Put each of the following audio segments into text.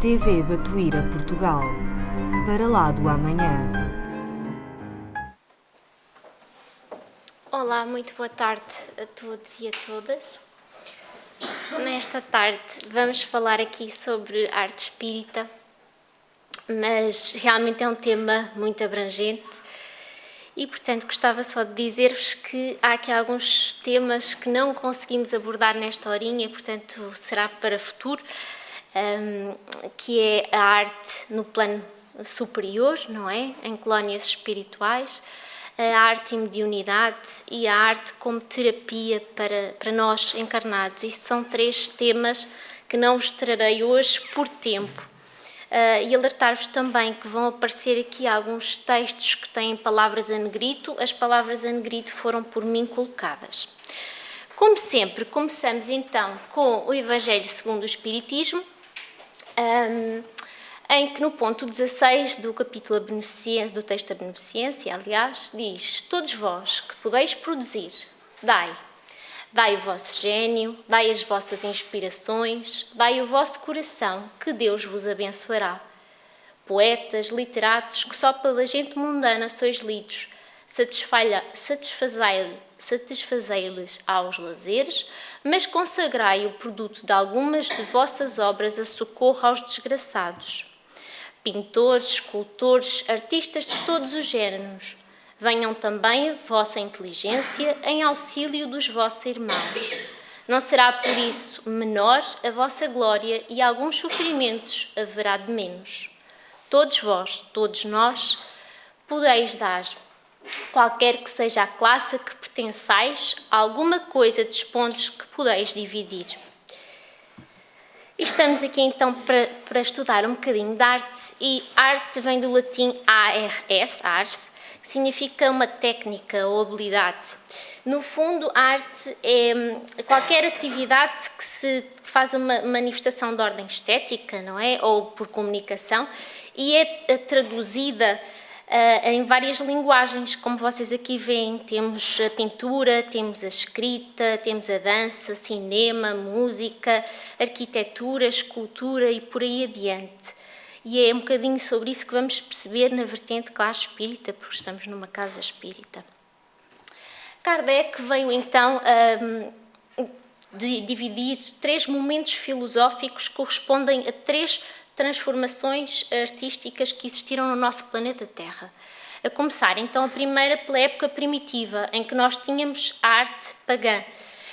TV Batuíra Portugal, para lá do amanhã. Olá, muito boa tarde a todos e a todas. Nesta tarde vamos falar aqui sobre arte espírita, mas realmente é um tema muito abrangente e, portanto, gostava só de dizer-vos que há aqui alguns temas que não conseguimos abordar nesta horinha, portanto, será para futuro, que é a arte no plano superior, não é? Em colónias espirituais, a arte e mediunidade e a arte como terapia para nós encarnados. Isso são 3 temas que não vos trarei hoje por tempo. E alertar-vos também que vão aparecer aqui alguns textos que têm palavras a negrito. As palavras a negrito foram por mim colocadas. Como sempre, começamos então com o Evangelho segundo o Espiritismo, em que no ponto 16 do capítulo do texto da Beneficência, aliás, diz: todos vós que podeis produzir, dai o vosso gênio, dai as vossas inspirações, dai o vosso coração, que Deus vos abençoará. Poetas, literatos, que só pela gente mundana sois lidos, satisfazei-lhes aos lazeres, mas consagrai o produto de algumas de vossas obras a socorro aos desgraçados. Pintores, escultores, artistas de todos os géneros, venham também a vossa inteligência em auxílio dos vossos irmãos. Não será por isso menor a vossa glória e alguns sofrimentos haverá de menos. Todos vós, todos nós, podeis dar, qualquer que seja a classe a que pertençais, alguma coisa de pontos que podeis dividir. E estamos aqui então para estudar um bocadinho de arte, e arte vem do latim ars, que significa uma técnica ou habilidade. No fundo, a arte é qualquer atividade que se faz uma manifestação de ordem estética, não é? Ou por comunicação, e é traduzida em várias linguagens, como vocês aqui veem. Temos a pintura, temos a escrita, temos a dança, cinema, música, arquitetura, escultura e por aí adiante. E é um bocadinho sobre isso que vamos perceber na vertente, claro, espírita, porque estamos numa casa espírita. Kardec veio então dividir 3 momentos filosóficos que correspondem a 3 transformações artísticas que existiram no nosso planeta Terra. A começar então a primeira pela época primitiva, em que nós tínhamos a arte pagã.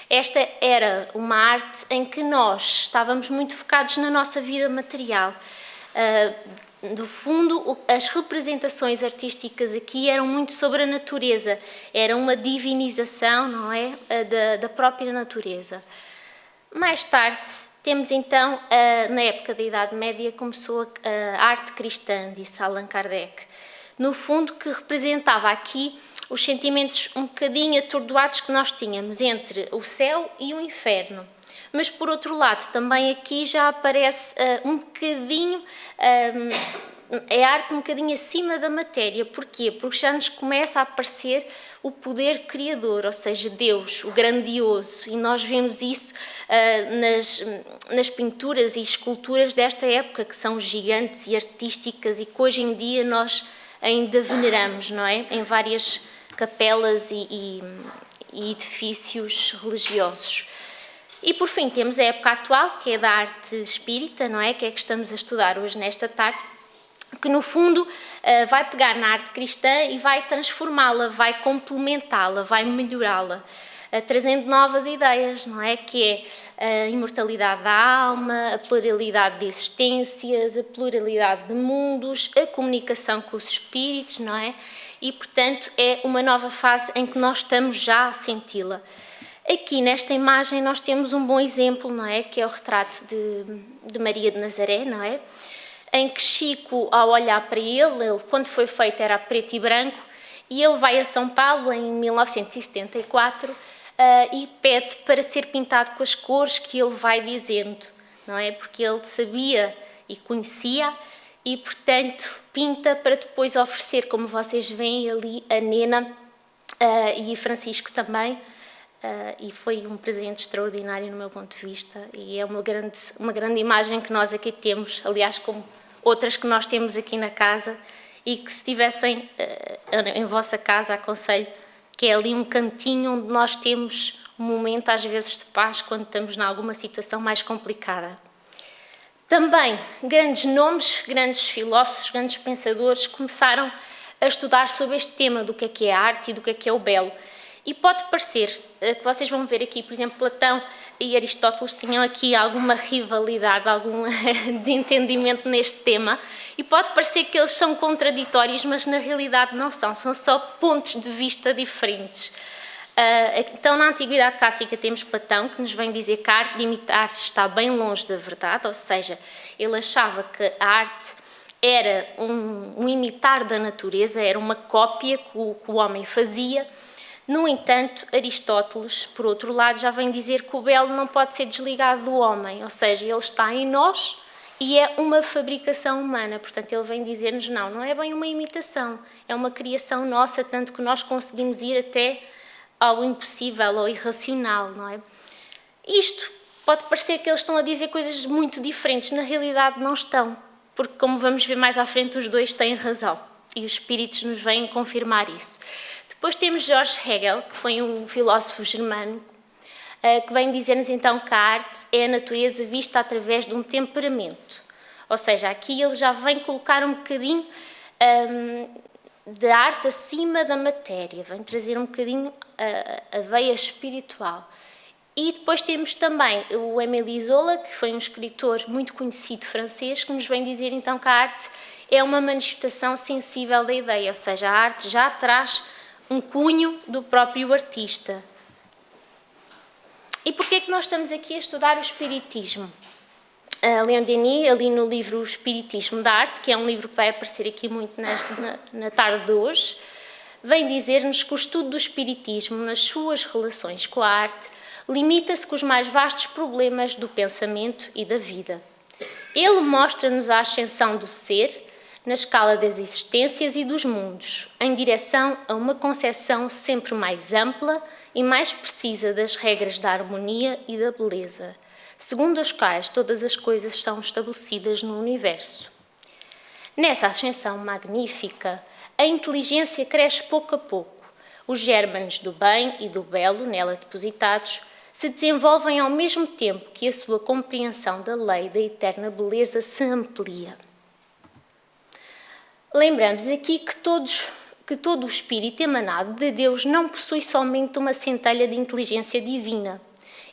Esta era uma arte em que nós estávamos muito focados na nossa vida material. No fundo, as representações artísticas aqui eram muito sobre a natureza, era uma divinização, não é, da própria natureza. Mais tarde, temos então, na época da Idade Média, começou a arte cristã, disse Allan Kardec. No fundo, que representava aqui os sentimentos um bocadinho atordoados que nós tínhamos entre o céu e o inferno. Mas, por outro lado, também aqui já aparece um bocadinho, é arte um bocadinho acima da matéria. Porquê? Porque já nos começa a aparecer o poder criador, ou seja, Deus, o grandioso. E nós vemos isso nas pinturas e esculturas desta época, que são gigantes e artísticas e que hoje em dia nós ainda veneramos, não é? Em várias capelas e edifícios religiosos. E, por fim, temos a época atual, que é da arte espírita, não é? Que é que estamos a estudar hoje, nesta tarde, que, no fundo, vai pegar na arte cristã e vai transformá-la, vai complementá-la, vai melhorá-la, trazendo novas ideias, não é? Que é a imortalidade da alma, a pluralidade de existências, a pluralidade de mundos, a comunicação com os espíritos, não é? E, portanto, é uma nova fase em que nós estamos já a senti-la. Aqui, nesta imagem, nós temos um bom exemplo, não é? Que é o retrato de Maria de Nazaré, não é? Em que Chico, ao olhar para ele, quando foi feito era preto e branco, e ele vai a São Paulo em 1974 e pede para ser pintado com as cores que ele vai dizendo, não é? Porque ele sabia e conhecia e, portanto, pinta para depois oferecer, como vocês veem ali, a Nena e Francisco também, e foi um presente extraordinário no meu ponto de vista, e é uma grande imagem que nós aqui temos, aliás, como outras que nós temos aqui na casa, e que se estivessem em vossa casa, aconselho, que é ali um cantinho onde nós temos um momento, às vezes, de paz, quando estamos em alguma situação mais complicada. Também, grandes nomes, grandes filósofos, grandes pensadores começaram a estudar sobre este tema do que é a arte e do que é o belo. E pode parecer que vocês vão ver aqui, por exemplo, Platão e Aristóteles tinham aqui alguma rivalidade, algum desentendimento neste tema, e pode parecer que eles são contraditórios, mas na realidade não são só pontos de vista diferentes. Então, na Antiguidade Clássica temos Platão, que nos vem dizer que a arte de imitar está bem longe da verdade, ou seja, ele achava que a arte era um imitar da natureza, era uma cópia que o homem fazia. No entanto, Aristóteles, por outro lado, já vem dizer que o belo não pode ser desligado do homem, ou seja, ele está em nós e é uma fabricação humana. Portanto, ele vem dizer-nos, não é bem uma imitação, é uma criação nossa, tanto que nós conseguimos ir até ao impossível, ao irracional, não é? Isto pode parecer que eles estão a dizer coisas muito diferentes, na realidade não estão, porque, como vamos ver mais à frente, os dois têm razão, e os espíritos nos vêm confirmar isso. Depois temos George Hegel, que foi um filósofo germânico, que vem dizer-nos então que a arte é a natureza vista através de um temperamento. Ou seja, aqui ele já vem colocar um bocadinho da arte acima da matéria, vem trazer um bocadinho a veia espiritual. E depois temos também o Émile Zola, que foi um escritor muito conhecido francês, que nos vem dizer então que a arte é uma manifestação sensível da ideia, ou seja, a arte já traz um cunho do próprio artista. E porquê é que nós estamos aqui a estudar o Espiritismo? Leon Denis, ali no livro O Espiritismo da Arte, que é um livro que vai aparecer aqui muito na tarde de hoje, vem dizer-nos que o estudo do Espiritismo, nas suas relações com a arte, limita-se com os mais vastos problemas do pensamento e da vida. Ele mostra-nos a ascensão do ser na escala das existências e dos mundos, em direção a uma concepção sempre mais ampla e mais precisa das regras da harmonia e da beleza, segundo as quais todas as coisas são estabelecidas no universo. Nessa ascensão magnífica, a inteligência cresce pouco a pouco. Os gérmenes do bem e do belo nela depositados se desenvolvem ao mesmo tempo que a sua compreensão da lei da eterna beleza se amplia. Lembramos aqui que todo o espírito emanado de Deus não possui somente uma centelha de inteligência divina.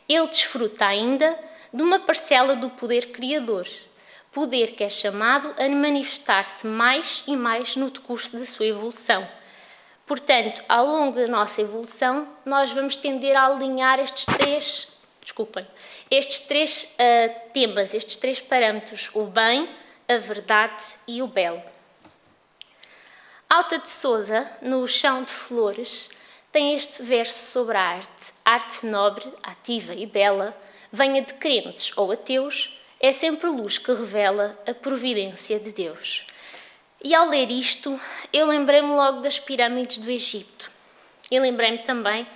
Ele desfruta ainda de uma parcela do poder criador, poder que é chamado a manifestar-se mais e mais no decurso da sua evolução. Portanto, ao longo da nossa evolução, nós vamos tender a alinhar estes três temas, estes três parâmetros, o bem, a verdade e o belo. Alta de Souza, no Chão de Flores, tem este verso sobre a arte. Arte nobre, ativa e bela, venha de crentes ou ateus, é sempre luz que revela a providência de Deus. E ao ler isto, eu lembrei-me logo das pirâmides do Egito. E lembrei-me também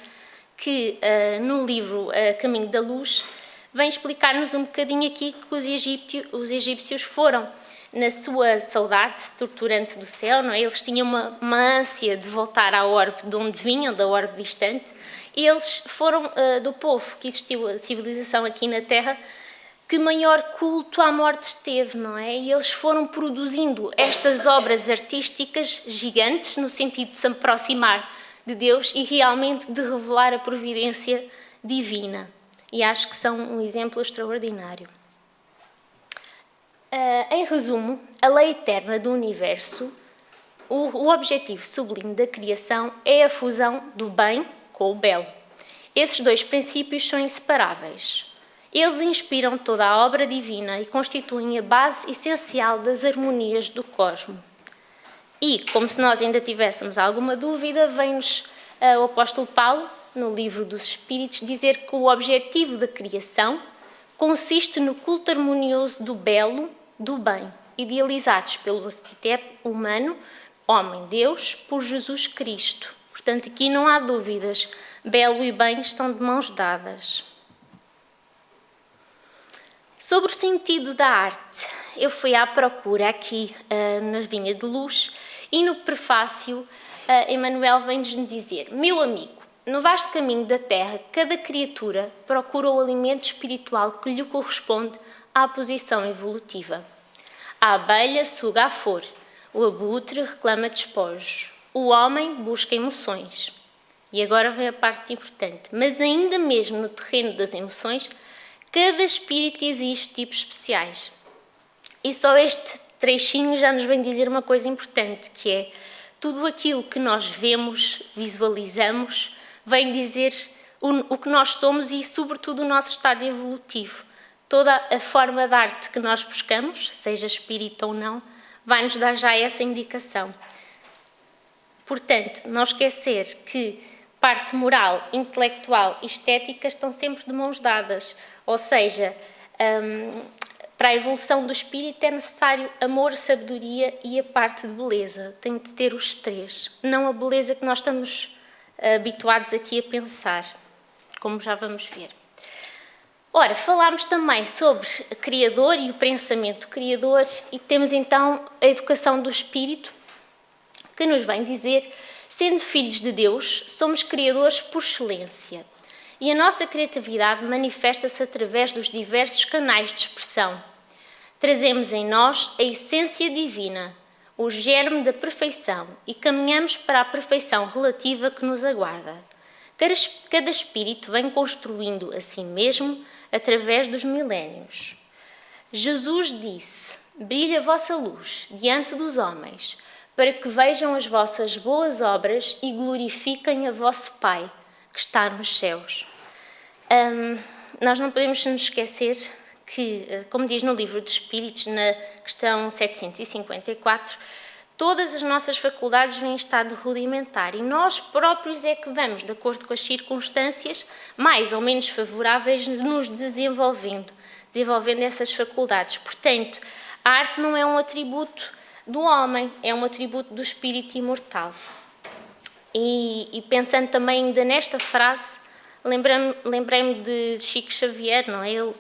que no livro Caminho da Luz vem explicar-nos um bocadinho aqui que os egípcios foram na sua saudade torturante do céu, não é? Eles tinham uma ânsia de voltar à orbe de onde vinham, da orbe distante, e eles foram do povo que existiu a civilização aqui na Terra que maior culto à morte teve, não é? E eles foram produzindo estas obras artísticas gigantes no sentido de se aproximar de Deus e realmente de revelar a providência divina. E acho que são um exemplo extraordinário. Em resumo, a lei eterna do universo, o objetivo sublime da criação é a fusão do bem com o belo. Esses dois princípios são inseparáveis. Eles inspiram toda a obra divina e constituem a base essencial das harmonias do cosmos. E, como se nós ainda tivéssemos alguma dúvida, vem-nos o apóstolo Paulo, no livro dos Espíritos, dizer que o objetivo da criação consiste no culto harmonioso do belo, do bem, idealizados pelo arquiteto humano, homem-Deus, por Jesus Cristo. Portanto, aqui não há dúvidas. Belo e bem estão de mãos dadas. Sobre o sentido da arte, eu fui à procura aqui na Vinha de Luz e no prefácio Emmanuel vem-nos dizer: meu amigo, no vasto caminho da terra, cada criatura procura o alimento espiritual que lhe corresponde à posição evolutiva. A abelha suga a flor, o abutre reclama despojos, o homem busca emoções. E agora vem a parte importante, mas ainda mesmo no terreno das emoções, cada espírito exige tipos especiais. E só este trechinho já nos vem dizer uma coisa importante, que é tudo aquilo que nós vemos, visualizamos, vem dizer o que nós somos e, sobretudo, o nosso estado evolutivo. Toda a forma de arte que nós buscamos, seja espírita ou não, vai-nos dar já essa indicação. Portanto, não esquecer que parte moral, intelectual e estética estão sempre de mãos dadas. Ou seja, para a evolução do espírito é necessário amor, sabedoria e a parte de beleza. Tem de ter os três, não a beleza que nós estamos habituados aqui a pensar, como já vamos ver. Ora, falámos também sobre o Criador e o pensamento criador e temos então a educação do espírito, que nos vem dizer: sendo filhos de Deus, somos criadores por excelência. E a nossa criatividade manifesta-se através dos diversos canais de expressão. Trazemos em nós a essência divina, o germe da perfeição, e caminhamos para a perfeição relativa que nos aguarda. Cada espírito vem construindo a si mesmo através dos milénios. Jesus disse: brilha a vossa luz diante dos homens, para que vejam as vossas boas obras e glorifiquem a vosso Pai, que está nos céus. Nós não podemos nos esquecer que, como diz no Livro dos Espíritos, na questão 754, todas as nossas faculdades vêm em estado rudimentar e nós próprios é que vamos, de acordo com as circunstâncias mais ou menos favoráveis, nos desenvolvendo essas faculdades. Portanto, a arte não é um atributo do homem, é um atributo do espírito imortal. E pensando também ainda nesta frase, lembrei-me de Chico Xavier, não é? Ele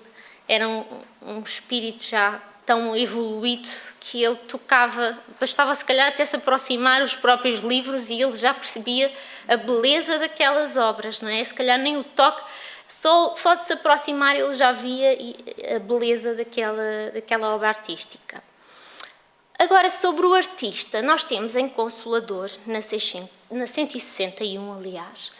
era um espírito já tão evoluído que ele tocava, bastava se calhar até se aproximar os próprios livros e ele já percebia a beleza daquelas obras, não é? Se calhar nem o toque, só de se aproximar ele já via a beleza daquela obra artística. Agora, sobre o artista, nós temos em Consolador, na 161, aliás,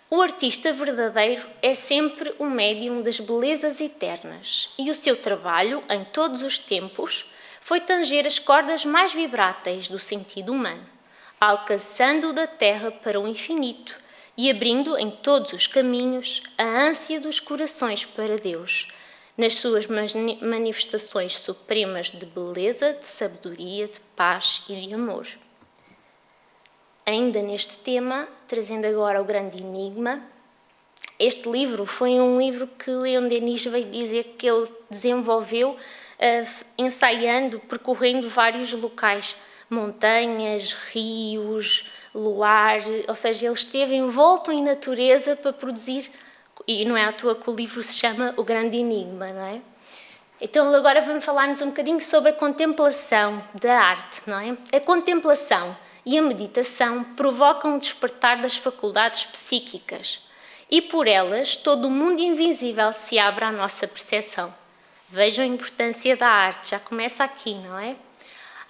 o artista verdadeiro é sempre o médium das belezas eternas e o seu trabalho, em todos os tempos, foi tanger as cordas mais vibráteis do sentido humano, alcançando-o da terra para o infinito e abrindo em todos os caminhos a ânsia dos corações para Deus, nas suas manifestações supremas de beleza, de sabedoria, de paz e de amor. Ainda neste tema, trazendo agora o grande enigma, este livro foi um livro que Leon Denis veio dizer que ele desenvolveu ensaiando, percorrendo vários locais, montanhas, rios, luar, ou seja, ele esteve envolto em natureza para produzir, e não é à toa que o livro se chama O Grande Enigma, não é? Então agora vamos falar-nos um bocadinho sobre a contemplação da arte, não é? A contemplação e a meditação provocam o despertar das faculdades psíquicas e por elas todo o mundo invisível se abre à nossa percepção. Vejam a importância da arte, já começa aqui, não é?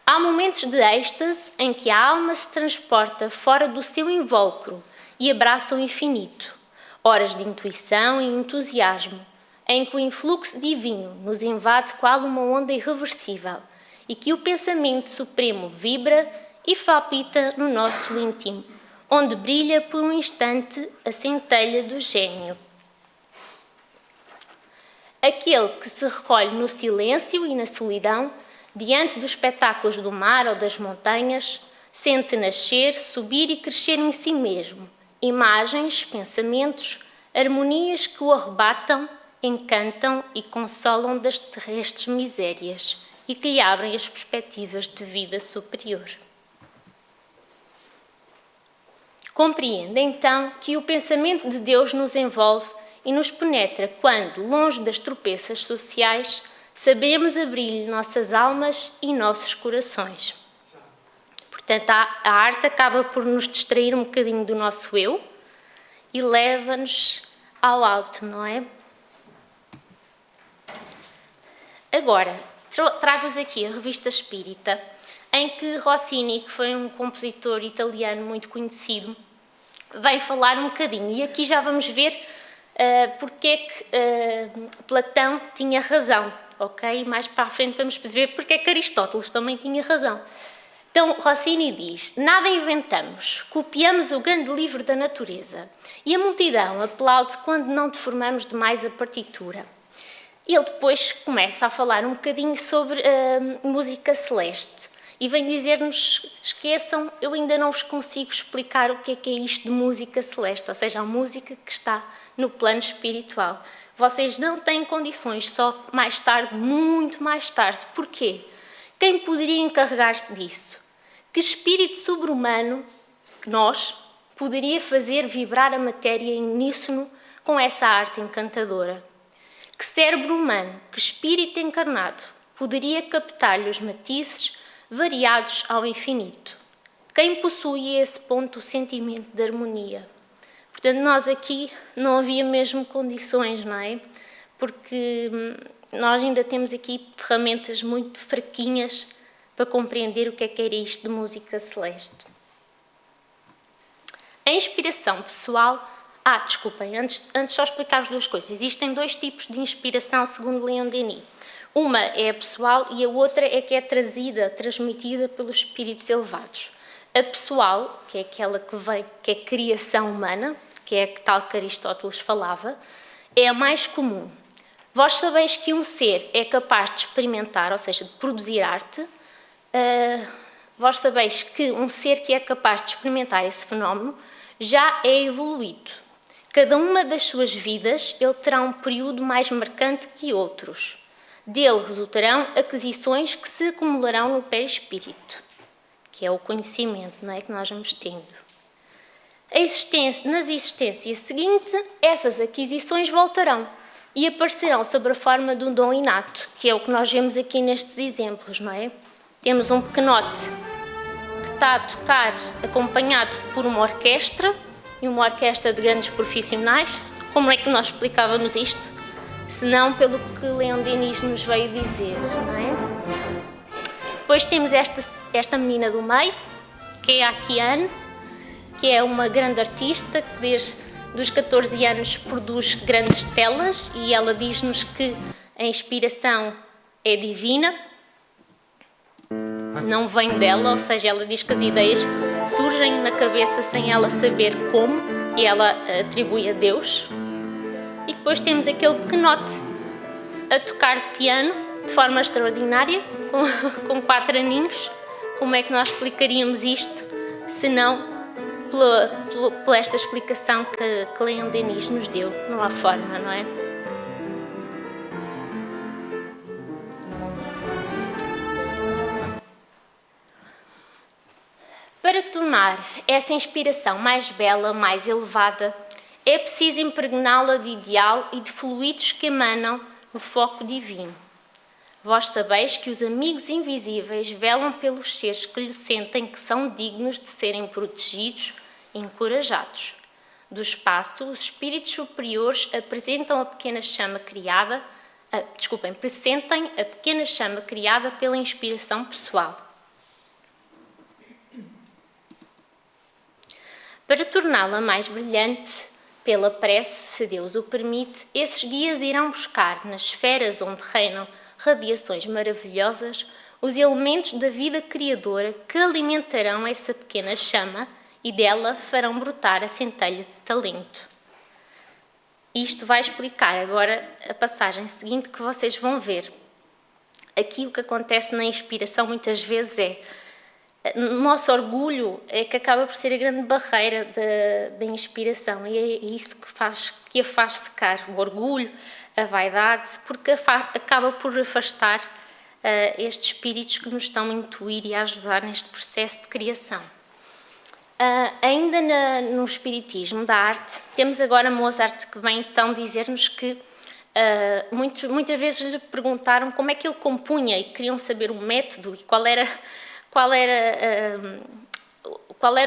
Há momentos de êxtase em que a alma se transporta fora do seu invólucro e abraça o infinito. Horas de intuição e entusiasmo, em que o influxo divino nos invade qual uma onda irreversível e que o pensamento supremo vibra e palpita no nosso íntimo, onde brilha por um instante a centelha do gênio. Aquele que se recolhe no silêncio e na solidão, diante dos espetáculos do mar ou das montanhas, sente nascer, subir e crescer em si mesmo, imagens, pensamentos, harmonias que o arrebatam, encantam e consolam das terrestres misérias e que lhe abrem as perspectivas de vida superior. Compreende, então, que o pensamento de Deus nos envolve e nos penetra quando, longe das tropeças sociais, sabemos abrir-lhe nossas almas e nossos corações. Portanto, a arte acaba por nos distrair um bocadinho do nosso eu e leva-nos ao alto, não é? Agora, trago-vos aqui a Revista Espírita, em que Rossini, que foi um compositor italiano muito conhecido, veio falar um bocadinho. E aqui já vamos ver porque é que Platão tinha razão, ok? Mais para a frente vamos perceber porque é que Aristóteles também tinha razão. Então, Rossini diz: nada inventamos, copiamos o grande livro da natureza e a multidão aplaude quando não deformamos demais a partitura. Ele depois começa a falar um bocadinho sobre música celeste e vem dizer-nos: esqueçam, eu ainda não vos consigo explicar o que é isto de música celeste, ou seja, a música que está no plano espiritual. Vocês não têm condições, só mais tarde, muito mais tarde. Porquê? Quem poderia encarregar-se disso? Que espírito sobre-humano, nós, poderia fazer vibrar a matéria em uníssono com essa arte encantadora? Que cérebro humano, que espírito encarnado, poderia captar-lhe os matizes variados ao infinito? Quem possui a esse ponto o sentimento de harmonia? Portanto, nós aqui não havia mesmo condições, não é? Porque nós ainda temos aqui ferramentas muito fraquinhas para compreender o que era isto de música celeste. A inspiração pessoal... desculpem, antes só explicar as duas coisas. Existem dois tipos de inspiração, segundo Leon Denis. Uma é a pessoal e a outra é que é transmitida pelos espíritos elevados. A pessoal, que é aquela que vem, que é a criação humana, que é a tal que Aristóteles falava, é a mais comum. Vós sabeis que um ser é capaz de experimentar, ou seja, de produzir arte. Vós sabeis que um ser que é capaz de experimentar esse fenómeno já é evoluído. Cada uma das suas vidas ele terá um período mais marcante que outros. Dele resultarão aquisições que se acumularão no perispírito, que é o conhecimento, não é, que nós vamos tendo. Nas existências seguintes, essas aquisições voltarão e aparecerão sob a forma de um dom inato, que é o que nós vemos aqui nestes exemplos, não é? Temos um pequenote que está a tocar acompanhado por uma orquestra, e uma orquestra de grandes profissionais. Como é que nós explicávamos isto? Se não pelo que Leon Denis nos veio dizer, não é? Depois temos esta menina do meio, que é a Kiane, que é uma grande artista que desde os 14 anos produz grandes telas e ela diz-nos que a inspiração é divina, não vem dela, ou seja, ela diz que as ideias surgem na cabeça sem ela saber como e ela atribui a Deus. E depois temos aquele pequenote a tocar piano de forma extraordinária, com 4 aninhos. Como é que nós explicaríamos isto, se não pela esta explicação que Leon Denis nos deu? Não há forma, não é? Para tornar essa inspiração mais bela, mais elevada, é preciso impregná-la de ideal e de fluidos que emanam o foco divino. Vós sabeis que os amigos invisíveis velam pelos seres que lhe sentem que são dignos de serem protegidos e encorajados. Do espaço, os espíritos superiores apresentam pressentem a pequena chama criada pela inspiração pessoal. Para torná-la mais brilhante, pela prece, se Deus o permite, esses guias irão buscar, nas esferas onde reinam radiações maravilhosas, os elementos da vida criadora que alimentarão essa pequena chama e dela farão brotar a centelha de talento. Isto vai explicar agora a passagem seguinte que vocês vão ver. Aqui o que acontece na inspiração muitas vezes é o nosso orgulho é que acaba por ser a grande barreira da inspiração e é isso que a faz secar, o orgulho, a vaidade, porque acaba por afastar estes espíritos que nos estão a intuir e a ajudar neste processo de criação. Ainda no espiritismo da arte, temos agora Mozart, que vem então dizer-nos que muitas vezes lhe perguntaram como é que ele compunha e queriam saber o método e qual era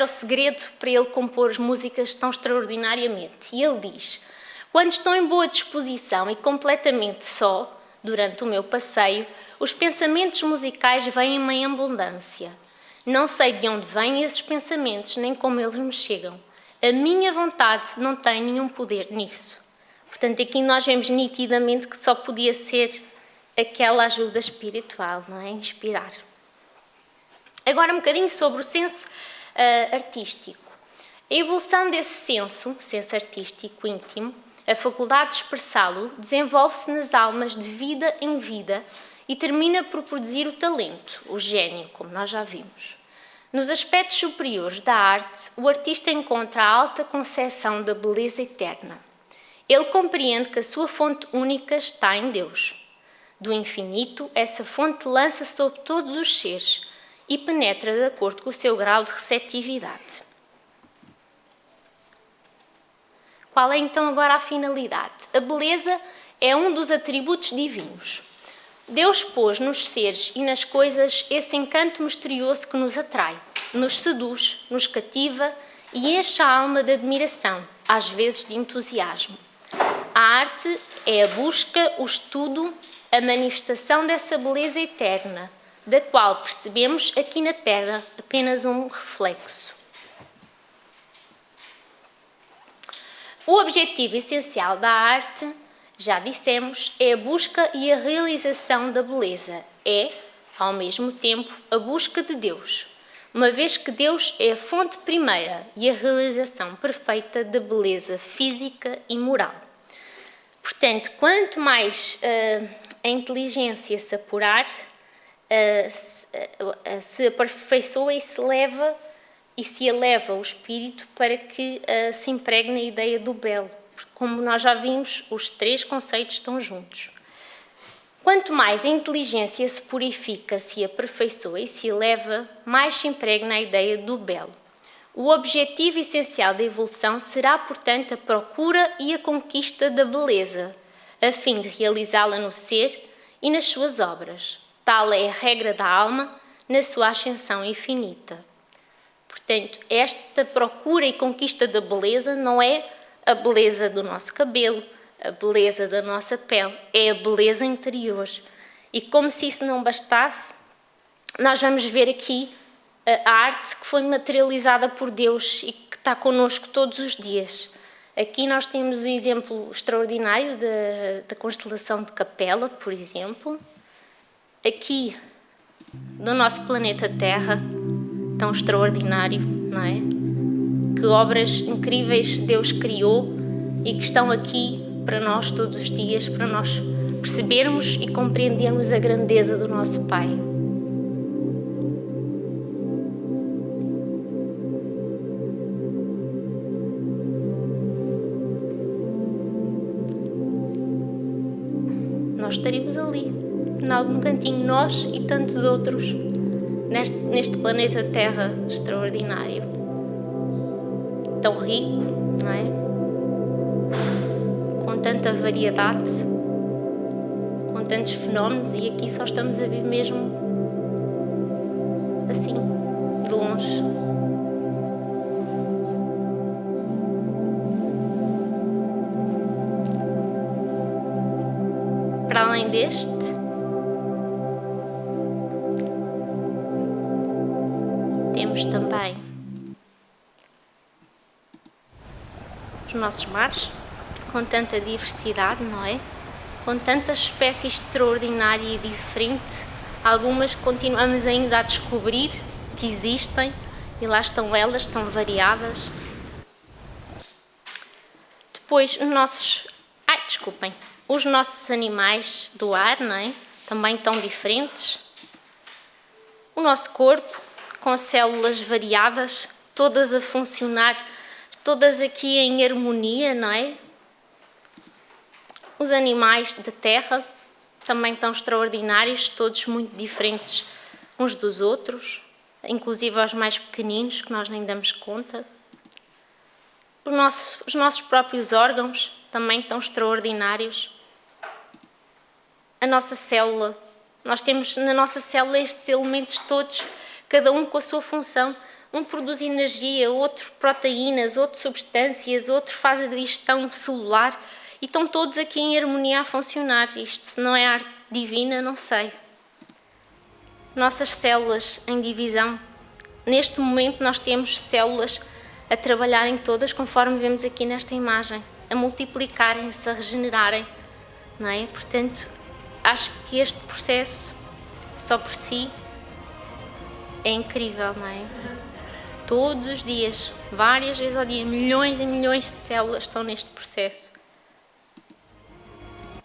o segredo para ele compor músicas tão extraordinariamente. E ele diz: quando estou em boa disposição e completamente só, durante o meu passeio, os pensamentos musicais vêm-me em abundância. Não sei de onde vêm esses pensamentos, nem como eles me chegam. A minha vontade não tem nenhum poder nisso. Portanto, aqui nós vemos nitidamente que só podia ser aquela ajuda espiritual, não é? Inspirar. Agora um bocadinho sobre o senso artístico. A evolução desse senso artístico íntimo, a faculdade de expressá-lo, desenvolve-se nas almas de vida em vida e termina por produzir o talento, o gênio, como nós já vimos. Nos aspectos superiores da arte, o artista encontra a alta concepção da beleza eterna. Ele compreende que a sua fonte única está em Deus. Do infinito, essa fonte lança sobre todos os seres e penetra de acordo com o seu grau de receptividade. Qual é então agora a finalidade? A beleza é um dos atributos divinos. Deus pôs nos seres e nas coisas esse encanto misterioso que nos atrai, nos seduz, nos cativa e enche a alma de admiração, às vezes de entusiasmo. A arte é a busca, o estudo, a manifestação dessa beleza eterna, da qual percebemos aqui na Terra apenas um reflexo. O objetivo essencial da arte, já dissemos, é a busca e a realização da beleza. É, ao mesmo tempo, a busca de Deus, uma vez que Deus é a fonte primeira e a realização perfeita da beleza física e moral. Portanto, quanto mais a inteligência se apurar, se aperfeiçoa e se eleva o espírito para que se impregne a ideia do belo. Como nós já vimos, os três conceitos estão juntos. Quanto mais a inteligência se purifica, se aperfeiçoa e se eleva, mais se impregna a ideia do belo. O objetivo essencial da evolução será, portanto, a procura e a conquista da beleza, a fim de realizá-la no ser e nas suas obras. Tal é a regra da alma na sua ascensão infinita. Portanto, esta procura e conquista da beleza não é a beleza do nosso cabelo, a beleza da nossa pele, é a beleza interior. E como se isso não bastasse, nós vamos ver aqui a arte que foi materializada por Deus e que está connosco todos os dias. Aqui nós temos o exemplo extraordinário da constelação de Capela, por exemplo. Aqui, do nosso planeta Terra, tão extraordinário, não é? Que obras incríveis Deus criou e que estão aqui para nós todos os dias, para nós percebermos e compreendermos a grandeza do nosso Pai. Nós estaremos ali, em algum cantinho, nós e tantos outros, neste planeta Terra extraordinário, tão rico, não é? Com tanta variedade, com tantos fenómenos, e aqui só estamos a ver mesmo assim, de longe. Para além deste, temos também os nossos mares, com tanta diversidade, não é? Com tantas espécies extraordinárias e diferentes, algumas que continuamos ainda a descobrir que existem, e lá estão elas, tão variadas. Depois, os nossos animais do ar, não é? Também tão diferentes. O nosso corpo, com células variadas, todas a funcionar, todas aqui em harmonia, não é? Os animais da terra, também tão extraordinários, todos muito diferentes uns dos outros. inclusive aos mais pequeninos, que nós nem damos conta. Os nossos próprios órgãos também tão extraordinários. A nossa célula, nós temos na nossa célula estes elementos todos, cada um com a sua função. Um produz energia, outro proteínas, outro substâncias, outro faz a digestão celular e estão todos aqui em harmonia a funcionar. Isto, se não é arte divina, não sei. Nossas células em divisão. Neste momento nós temos células a trabalharem todas, conforme vemos aqui nesta imagem, a multiplicarem-se, a regenerarem, não é? Portanto, acho que este processo, só por si, é incrível, não é? Todos os dias, várias vezes ao dia, milhões e milhões de células estão neste processo.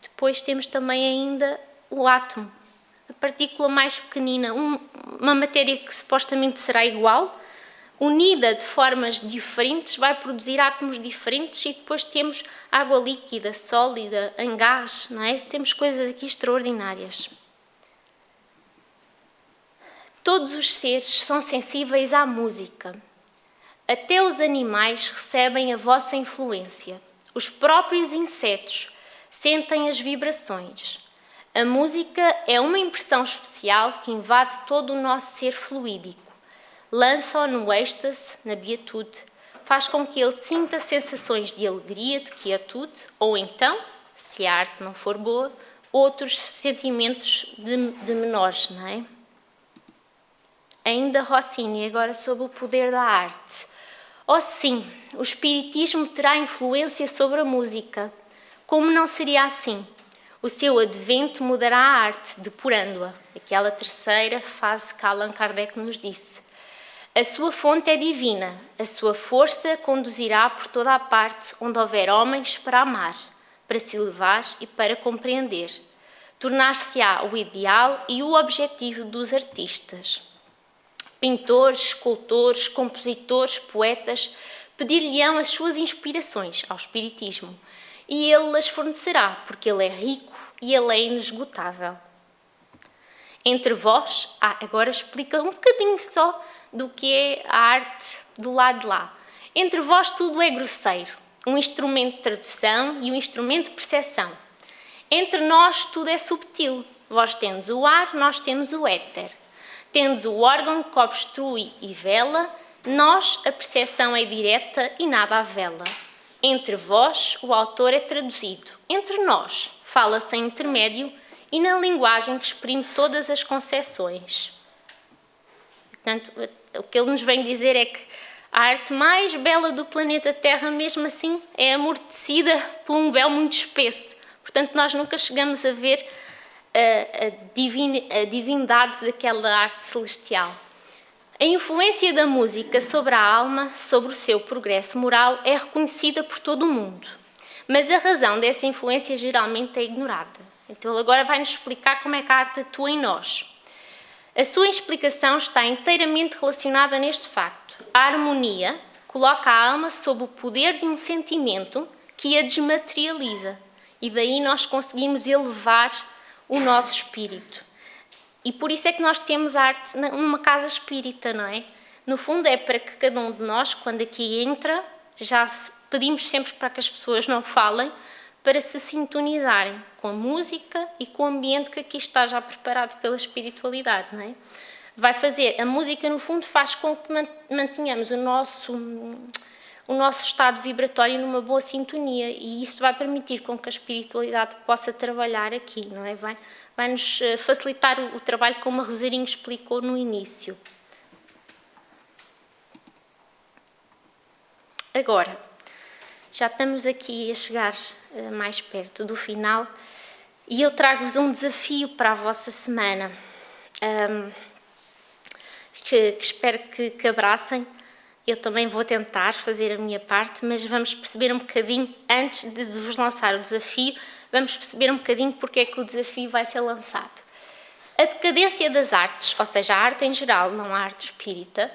Depois temos também ainda o átomo, a partícula mais pequenina, uma matéria que supostamente será igual, unida de formas diferentes, vai produzir átomos diferentes e depois temos água líquida, sólida, em gás, não é? Temos coisas aqui extraordinárias. Todos os seres são sensíveis à música. Até os animais recebem a vossa influência. Os próprios insetos sentem as vibrações. A música é uma impressão especial que invade todo o nosso ser fluídico. Lança-o no êxtase, na beatude. Faz com que ele sinta sensações de alegria, de quietude, ou então, se a arte não for boa, outros sentimentos de menores, não é? Ainda Rossini, agora sobre o poder da arte. Oh sim, o espiritismo terá influência sobre a música. Como não seria assim? O seu advento mudará a arte, depurando-a. Aquela terceira fase que Allan Kardec nos disse. A sua fonte é divina, a sua força conduzirá por toda a parte onde houver homens para amar, para se elevar e para compreender. Tornar-se-á o ideal e o objetivo dos artistas. Pintores, escultores, compositores, poetas, pedir-lhe-ão as suas inspirações ao espiritismo e ele as fornecerá, porque ele é rico e ele é inesgotável. Entre vós, agora explica um bocadinho só do que é a arte do lado de lá. Entre vós tudo é grosseiro, um instrumento de tradução e um instrumento de percepção. Entre nós tudo é subtil, vós tendes o ar, nós temos o éter. Tendes o órgão que obstrui e vela, nós a percepção é direta e nada a vela. Entre vós o autor é traduzido, entre nós fala-se em intermédio e na linguagem que exprime todas as concepções. Portanto, o que ele nos vem dizer é que a arte mais bela do planeta Terra, mesmo assim, é amortecida por um véu muito espesso. Portanto, nós nunca chegamos a ver a divindade daquela arte celestial. A influência da música sobre a alma, sobre o seu progresso moral, é reconhecida por todo o mundo. Mas a razão dessa influência geralmente é ignorada. Então ele agora vai-nos explicar como é que a arte atua em nós. A sua explicação está inteiramente relacionada neste facto. A harmonia coloca a alma sob o poder de um sentimento que a desmaterializa. E daí nós conseguimos elevar o nosso espírito. E por isso é que nós temos arte numa casa espírita, não é? No fundo é para que cada um de nós, quando aqui entra, pedimos sempre para que as pessoas não falem, para se sintonizarem com a música e com o ambiente que aqui está já preparado pela espiritualidade, não é? A música no fundo faz com que mantenhamos o nosso estado vibratório numa boa sintonia e isso vai permitir com que a espiritualidade possa trabalhar aqui, não é? Vai-nos facilitar o trabalho, como a Rosarinho explicou no início. Agora, já estamos aqui a chegar mais perto do final e eu trago-vos um desafio para a vossa semana, que espero que abracem. Eu também vou tentar fazer a minha parte, mas vamos perceber um bocadinho, antes de vos lançar o desafio, vamos perceber um bocadinho porque é que o desafio vai ser lançado. A decadência das artes, ou seja, a arte em geral, não a arte espírita,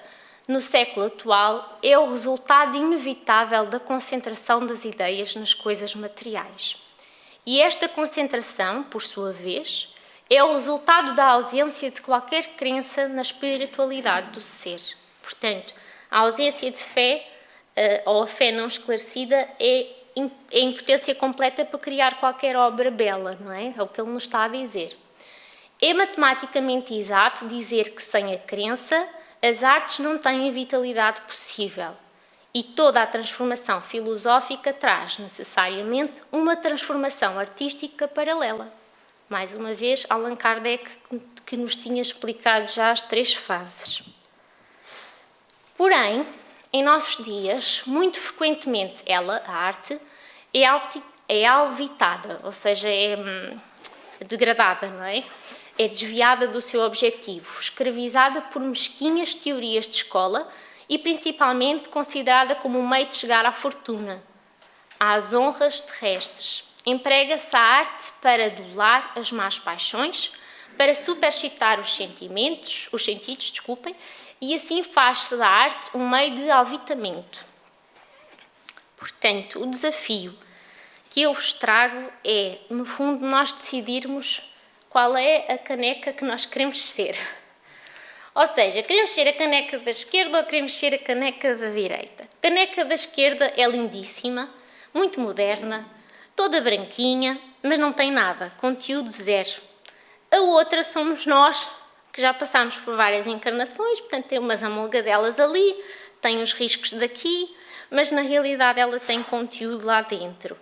no século atual é o resultado inevitável da concentração das ideias nas coisas materiais. E esta concentração, por sua vez, é o resultado da ausência de qualquer crença na espiritualidade do ser. Portanto, a ausência de fé, ou a fé não esclarecida, é impotência completa para criar qualquer obra bela, não é? É o que ele nos está a dizer. É matematicamente exato dizer que sem a crença, as artes não têm a vitalidade possível. E toda a transformação filosófica traz, necessariamente, uma transformação artística paralela. Mais uma vez, Allan Kardec, que nos tinha explicado já as 3 fases. Porém, em nossos dias, muito frequentemente a arte, é alvitada, ou seja, é degradada, não é? É desviada do seu objetivo, escravizada por mesquinhas teorias de escola e principalmente considerada como um meio de chegar à fortuna, às honras terrestres. Emprega-se a arte para adular as más paixões, para supercitar os sentidos, e assim faz-se da arte um meio de alvitamento. Portanto, o desafio que eu vos trago é, no fundo, nós decidirmos qual é a caneca que nós queremos ser. Ou seja, queremos ser a caneca da esquerda ou queremos ser a caneca da direita? A caneca da esquerda é lindíssima, muito moderna, toda branquinha, mas não tem nada, conteúdo zero. A outra somos nós, que já passámos por várias encarnações, portanto tem umas amolgadelas ali, tem os riscos daqui, mas na realidade ela tem conteúdo lá dentro.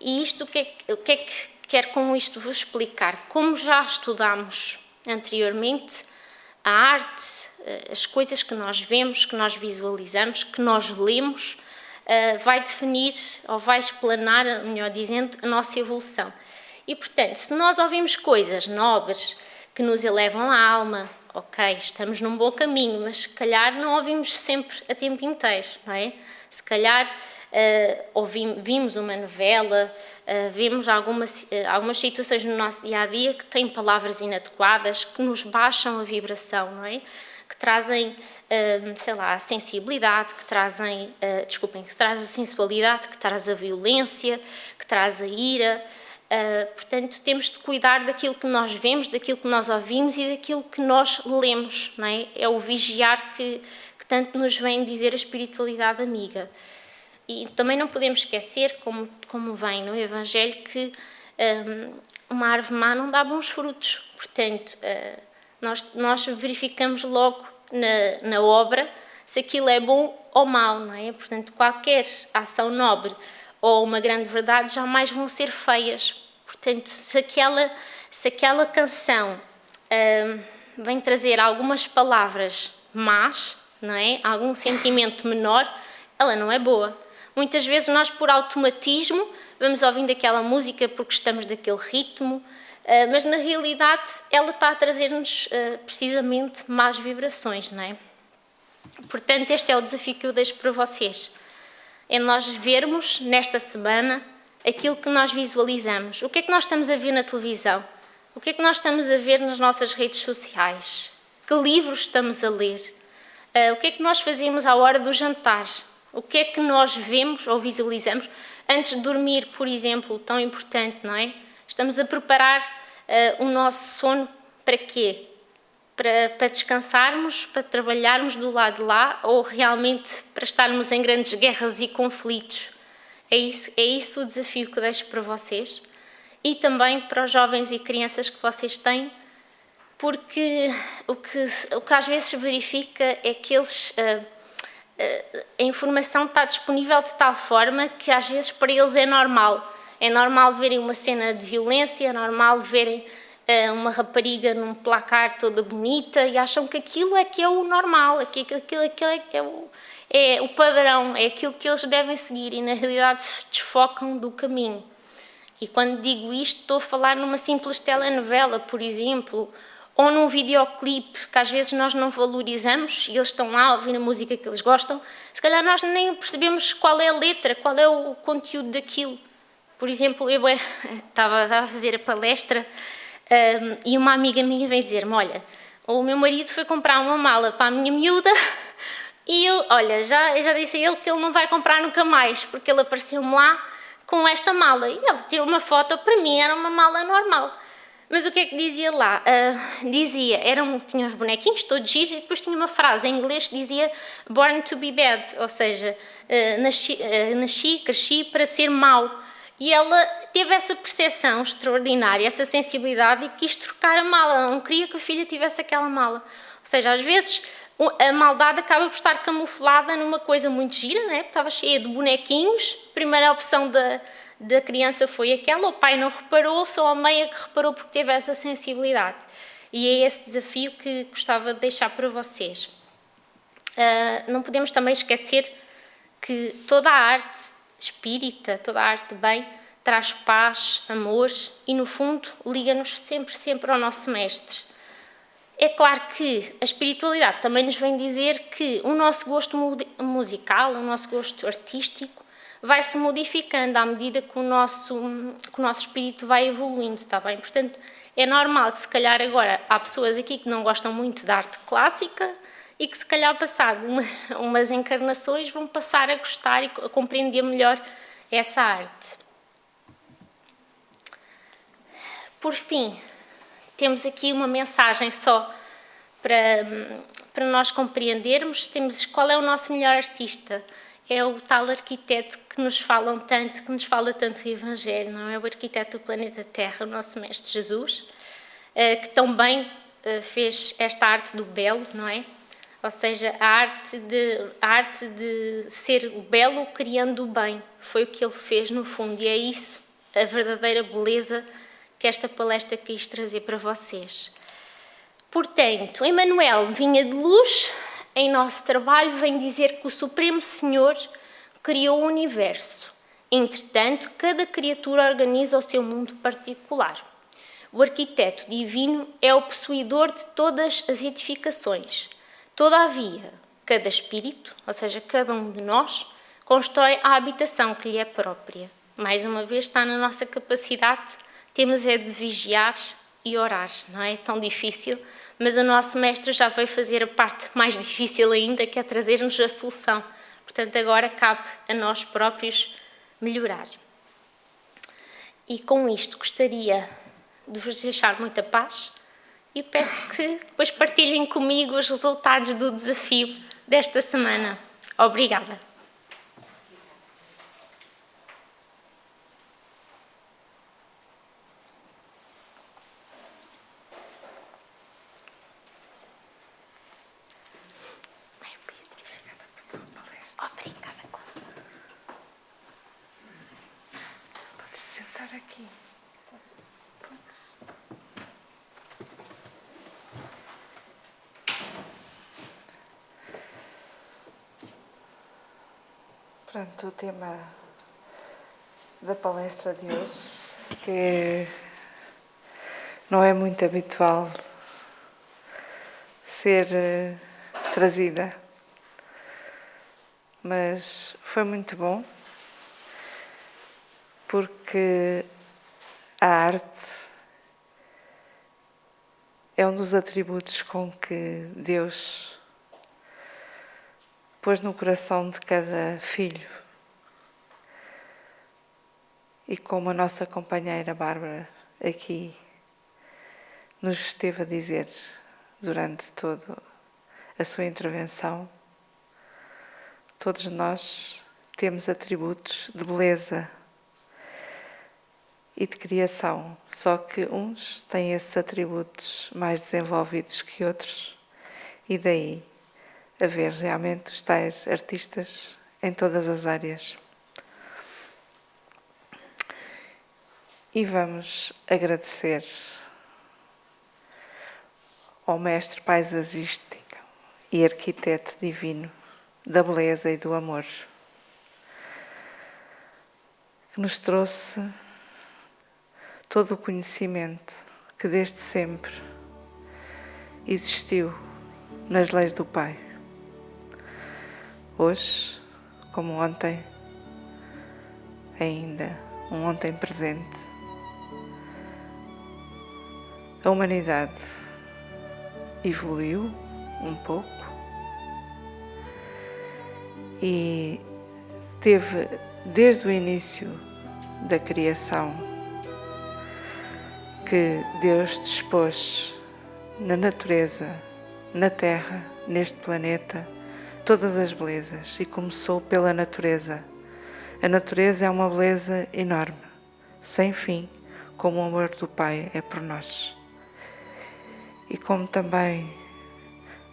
E isto, o que é que quero com isto vos explicar? Como já estudámos anteriormente, a arte, as coisas que nós vemos, que nós visualizamos, que nós lemos, vai definir, ou vai explanar, melhor dizendo, a nossa evolução. E, portanto, se nós ouvimos coisas nobres que nos elevam a alma, ok, estamos num bom caminho, mas se calhar não ouvimos sempre a tempo inteiro, não é? Se calhar vimos uma novela, vemos algumas situações no nosso dia-a-dia que têm palavras inadequadas, que nos baixam a vibração, não é? Que trazem, a sensibilidade, que trazem a sensualidade, que traz a violência, que traz a ira. Portanto, temos de cuidar daquilo que nós vemos, daquilo que nós ouvimos e daquilo que nós lemos, não é? É o vigiar que tanto nos vem dizer a espiritualidade amiga. E também não podemos esquecer, como vem no Evangelho, que uma árvore má não dá bons frutos. Portanto, nós verificamos logo na obra se aquilo é bom ou mau, não é? Portanto, qualquer ação nobre ou uma grande verdade jamais vão ser feias. Portanto, se aquela canção vem trazer algumas palavras más, não é? Algum sentimento menor, ela não é boa. Muitas vezes nós, por automatismo, vamos ouvindo aquela música porque estamos daquele ritmo, mas na realidade ela está a trazer-nos precisamente más vibrações, não é? Portanto, este é o desafio que eu deixo para vocês. É nós vermos nesta semana aquilo que nós visualizamos. O que é que nós estamos a ver na televisão? O que é que nós estamos a ver nas nossas redes sociais? Que livros estamos a ler? O que é que nós fazemos à hora do jantar? O que é que nós vemos ou visualizamos antes de dormir, por exemplo, tão importante, não é? Estamos a preparar o nosso sono para quê? Para descansarmos, para trabalharmos do lado de lá ou realmente para estarmos em grandes guerras e conflitos? É isso o desafio que eu deixo para vocês e também para os jovens e crianças que vocês têm, porque o que às vezes se verifica é que a informação está disponível de tal forma que às vezes para eles é normal. É normal verem uma cena de violência, é normal verem uma rapariga num placar toda bonita e acham que aquilo é que é o normal, aquilo é o padrão, é aquilo que eles devem seguir e na realidade se desfocam do caminho. E quando digo isto estou a falar numa simples telenovela, por exemplo, ou num videoclipe que às vezes nós não valorizamos e eles estão lá a ouvir a música que eles gostam, se calhar nós nem percebemos qual é a letra, qual é o conteúdo daquilo. Por exemplo, eu estava a fazer a palestra e uma amiga minha veio dizer-me, olha, o meu marido foi comprar uma mala para a minha miúda e eu já disse a ele que ele não vai comprar nunca mais, porque ele apareceu-me lá com esta mala. E ela tirou uma foto, para mim era uma mala normal. Mas o que é que dizia lá? Tinha uns bonequinhos todos giros e depois tinha uma frase em inglês que dizia born to be bad, ou seja, cresci para ser mau. E ela teve essa percepção extraordinária, essa sensibilidade e quis trocar a mala. Ela não queria que a filha tivesse aquela mala. Ou seja, às vezes a maldade acaba por estar camuflada numa coisa muito gira, né? Estava cheia de bonequinhos. A primeira opção da criança foi aquela, o pai não reparou, só a mãe é que reparou porque teve essa sensibilidade. E é esse desafio que gostava de deixar para vocês. Não podemos também esquecer que toda a arte espírita, toda a arte de bem, traz paz, amor e, no fundo, liga-nos sempre ao nosso mestre. É claro que a espiritualidade também nos vem dizer que o nosso gosto musical, o nosso gosto artístico, vai se modificando à medida que o nosso espírito vai evoluindo, está bem? Portanto, é normal que se calhar agora há pessoas aqui que não gostam muito da arte clássica e que se calhar passado umas encarnações vão passar a gostar e a compreender melhor essa arte. Por fim, temos aqui uma mensagem só para nós compreendermos. Qual é o nosso melhor artista? É o tal arquiteto que nos fala tanto o Evangelho, não é? O arquiteto do planeta Terra, o nosso Mestre Jesus, que tão bem fez esta arte do belo, não é? Ou seja, a arte de ser o belo criando o bem. Foi o que ele fez no fundo e é isso, a verdadeira beleza que esta palestra quis trazer para vocês. Portanto, Emmanuel, vinha de luz, em nosso trabalho vem dizer que o Supremo Senhor criou o universo. Entretanto, cada criatura organiza o seu mundo particular. O arquiteto divino é o possuidor de todas as edificações. Todavia, cada espírito, ou seja, cada um de nós, constrói a habitação que lhe é própria. Mais uma vez, está na nossa capacidade, temos é de vigiar e orar. Não é tão difícil, mas o nosso mestre já veio fazer a parte mais difícil ainda, que é trazer-nos a solução. Portanto, agora cabe a nós próprios melhorar. E com isto gostaria de vos deixar muita paz e peço que depois partilhem comigo os resultados do desafio desta semana. Obrigada. Obrigada. Podes sentar aqui. Pronto, o tema da palestra de hoje, que não é muito habitual ser trazida, mas foi muito bom, porque a arte é um dos atributos com que Deus pôs no coração de cada filho. E como a nossa companheira Bárbara aqui nos esteve a dizer durante toda a sua intervenção, todos nós temos atributos de beleza e de criação, só que uns têm esses atributos mais desenvolvidos que outros, e daí haver realmente os tais artistas em todas as áreas. E vamos agradecer ao mestre paisagístico e arquiteto divino da beleza e do amor, que nos trouxe todo o conhecimento que desde sempre existiu nas leis do Pai. Hoje, como ontem, ainda um ontem presente, a humanidade evoluiu um pouco e teve, desde o início da criação, que Deus dispôs na natureza, na Terra, neste planeta, todas as belezas, e começou pela natureza. A natureza é uma beleza enorme, sem fim, como o amor do Pai é por nós. E como também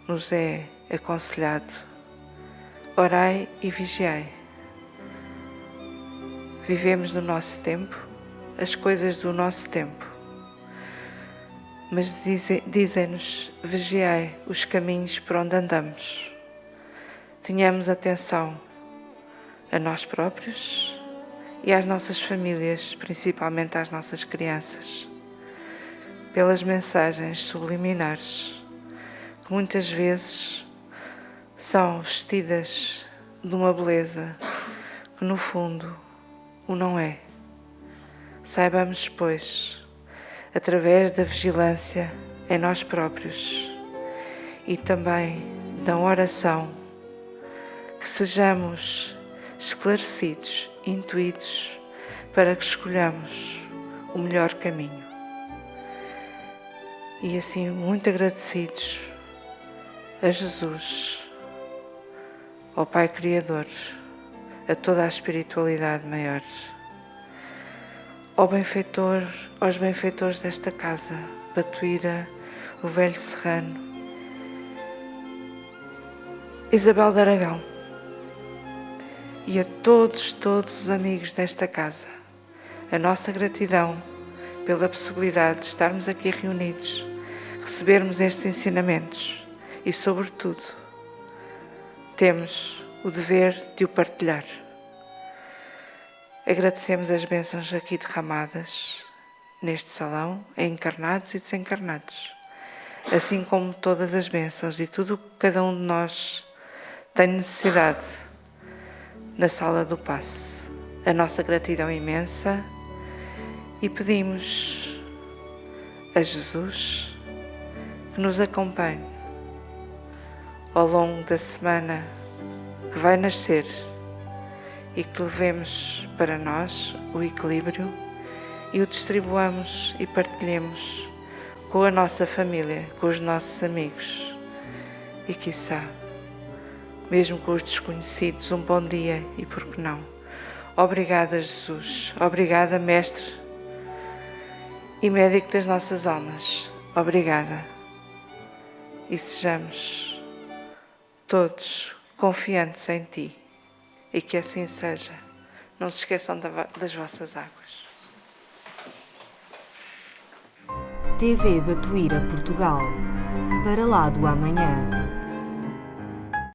nos é aconselhado, orai e vigiai. Vivemos no nosso tempo, as coisas do nosso tempo, mas dizem-nos, vigiai os caminhos por onde andamos. Tenhamos atenção a nós próprios e às nossas famílias, principalmente às nossas crianças, pelas mensagens subliminares que muitas vezes são vestidas de uma beleza que no fundo o não é. Saibamos, pois, através da vigilância em nós próprios e também da oração, que sejamos esclarecidos, intuídos, para que escolhamos o melhor caminho. E assim, muito agradecidos a Jesus, ao Pai Criador, a toda a espiritualidade maior, aos benfeitores desta casa, Batuíra, o Velho Serrano, Isabel de Aragão, e a todos os amigos desta casa, a nossa gratidão pela possibilidade de estarmos aqui reunidos, recebermos estes ensinamentos e, sobretudo, temos o dever de o partilhar. Agradecemos as bênçãos aqui derramadas neste salão, encarnados e desencarnados, assim como todas as bênçãos e tudo o que cada um de nós tem necessidade na sala do passe. A nossa gratidão imensa, e pedimos a Jesus que nos acompanhe ao longo da semana que vai nascer e que levemos para nós o equilíbrio e o distribuamos e partilhemos com a nossa família, com os nossos amigos e, quiçá, mesmo com os desconhecidos, um bom dia e por que não. Obrigada, Jesus. Obrigada, Mestre e Médico das nossas almas. Obrigada. E sejamos todos confiantes em Ti. E que assim seja. Não se esqueçam das vossas águas. TV Batuíra Portugal. Para lá do amanhã.